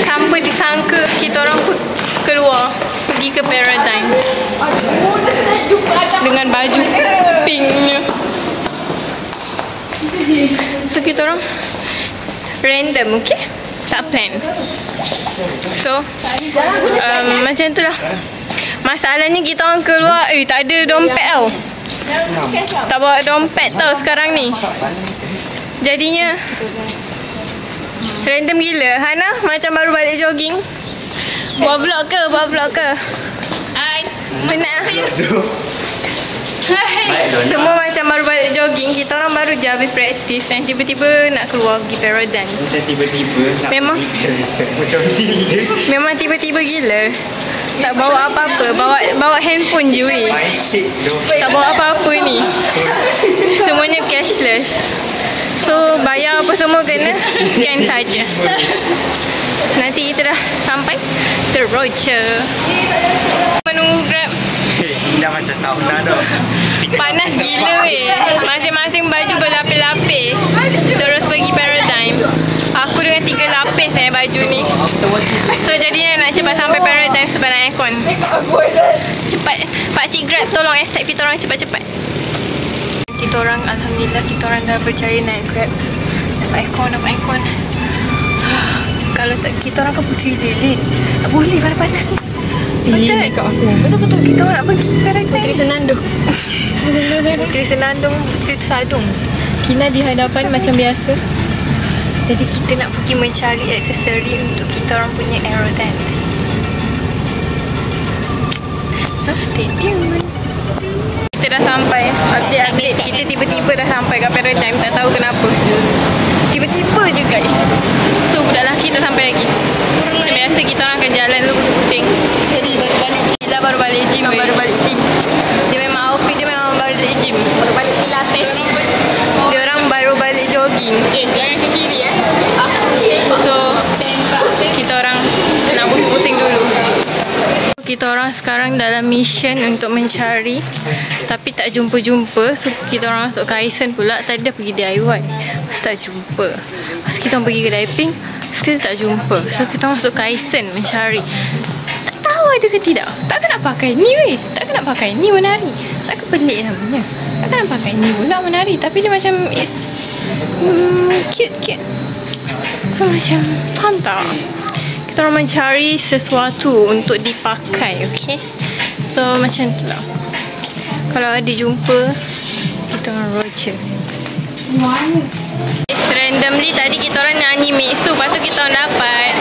Tanpa disangka kita orang keluar pergi ke Paradigm dengan baju pinknya. So kita orang random, okay? Tak plan. So macam tu lah. Masalahnya kita orang keluar, tak ada dompet tau. Tak bawa dompet tau sekarang ni. Jadinya random gila. Hana macam baru balik jogging. Buat vlog ke? Buat vlog ke? Hai. Penat. Semua macam baru balik jogging. Kita orang baru je habis praktis dan tiba-tiba nak keluar pergi Paradigm. Macam tiba-tiba nak Memang macam ni. Memang tiba-tiba gila. Tak bawa apa-apa. Bawa handphone je weh. Tak bawa apa-apa ni. Semuanya cashless. So bayar apa semua kena scan saja. Nanti kita dah sampai Teroja. Menunggu Grab. Dah macam sauna dah. Panas gila weh. Masing-masing baju berlapis-lapis. Terus pergi Paradigm. Aku dengan 3 lapis baju ni. So jadinya nak cepat sampai Paradigm sebab nak aircon. Cepat. Pakcik Grab tolong accept kita orang cepat-cepat. Kita orang alhamdulillah kita orang dah berjaya naik Grab. Dapat aircon. Kalau tak kita orang kan puteri lilin. Tak boleh panas ni. Betul kat aku. Betul. Kita orang nak pergi Paradigm. Puteri Senandung. Puteri Senandung, Puteri Tersadung. Kina di hadapan macam biasa. Jadi kita nak pergi mencari aksesori untuk kita orang punya aerodance. So stay tuned. Kita dah sampai. Update. Kita tiba-tiba dah sampai kat Paradigm. Tak tahu kenapa. Tiba-tiba je guys. So budak lelaki dah sampai lagi. Macam biasa kita orang akan jalan dulu pusing. Jadi baru balik gym. Baru balik gym. Dia memang outfit dia memang baru balik gym. Baru balik pilates. Dia orang baru balik jogging. Jangan ke kiri So kita orang nak pusing dulu. Kita orang sekarang dalam mission untuk mencari, tapi tak jumpa-jumpa. So kita orang masuk Kaisen pula. Tadi dah pergi DIY, tak jumpa. Lepas kita orang pergi kedai pink, still tak jumpa. So kita orang masuk Kaisen mencari. Tak tahu ada ke tidak. Takkan nak pakai ni weh. Takkan nak pakai ni menari. Takkan pelik namanya. Takkan nak pakai ni pula menari. Tapi dia macam cute. So macam faham tak? Kita orang mencari sesuatu untuk dipakai, okay? So macam tu lah. Kalau ada jumpa, kita orang roger. Randomly tadi kita orang nyanyi Mixu, lepas tu kita orang dapat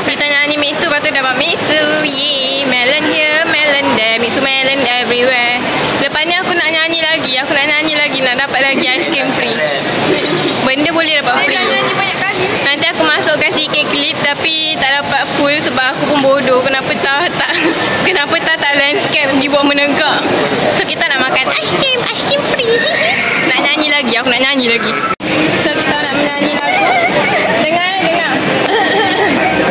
kita nyanyi Mixu, lepas tu dapat Mixu. Yeay, melon here, melon there, Mixu melon everywhere. Lepas ni aku nak nyanyi lagi. Nak dapat lagi ice cream free. Benda boleh dapat free. Nanti aku masukkan sikit klip tapi tak dapat full sebab aku pun bodoh. Kenapa tak landscape dibuat menegak. So kita nak makan ice cream free. Nak nyanyi lagi, aku nak nyanyi lagi. So kita nak menyanyi lagu. Dengar.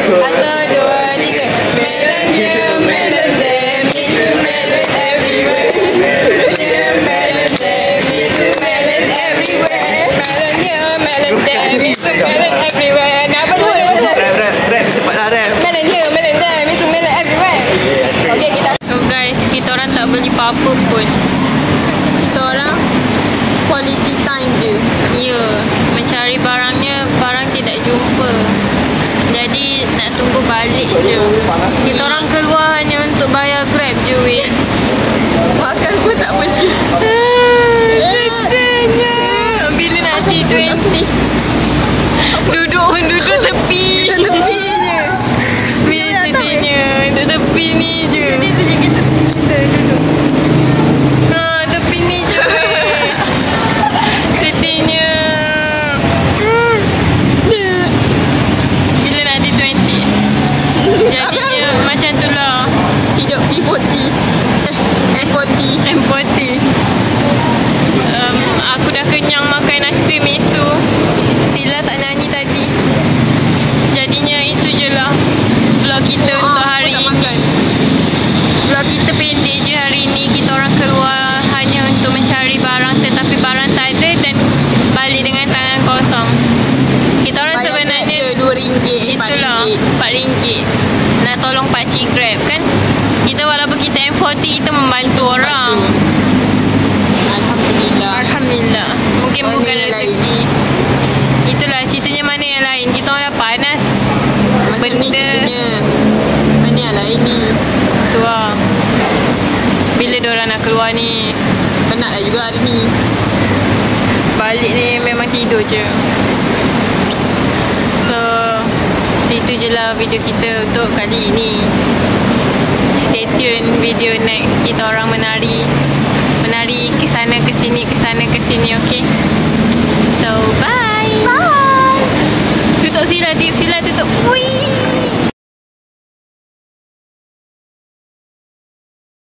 1, 2, 3. Melon here, melon there, Mixu melon everywhere. Melon here, melon there, Mixu melon everywhere. Melon here, melon there, Mixu melon everywhere. Apa tu? Rap cepatlah rap. Melon here, melon there, Mixu melon everywhere. Okay, kita. So guys, kita orang tak beli apa-apa pun. Kita orang quality time je. Ya, mencari barangnya, barang tidak jumpa. Jadi nak tunggu balik je. Kita orang keluar hanya untuk bayar Grab je weh. Makan pun tak beli. Sedihnya. Bila nak T20 Duduk tepi. Tepi je. Bila sedihnya. Duduk tepi ni je. Ini tu je kita duduk. Tepi ni je. Sedihnya. Bila nak T20. Jadinya macam tu lah. Hidup P40. M40. Aku dah kenyang makan ice cream Mixu. Sila tolong pakcik Grab kan. Kita walaupun kita M40, kita membantu orang. Alhamdulillah. Mungkin Mana bukan yang rezeki. Itulah ceritanya. Mana yang lain? Kita orang dah panas. Macam ni ceritanya. Mana yang lain ni? Tu lah. Bila diorang nak keluar ni? Penat lah juga hari ni. Balik ni memang tidur je. So, itu je lah video kita untuk kali ini. Stay tune video next. Kita orang menari ke sana ke sini, okay? So, bye. Tutup sila tutup. Ui.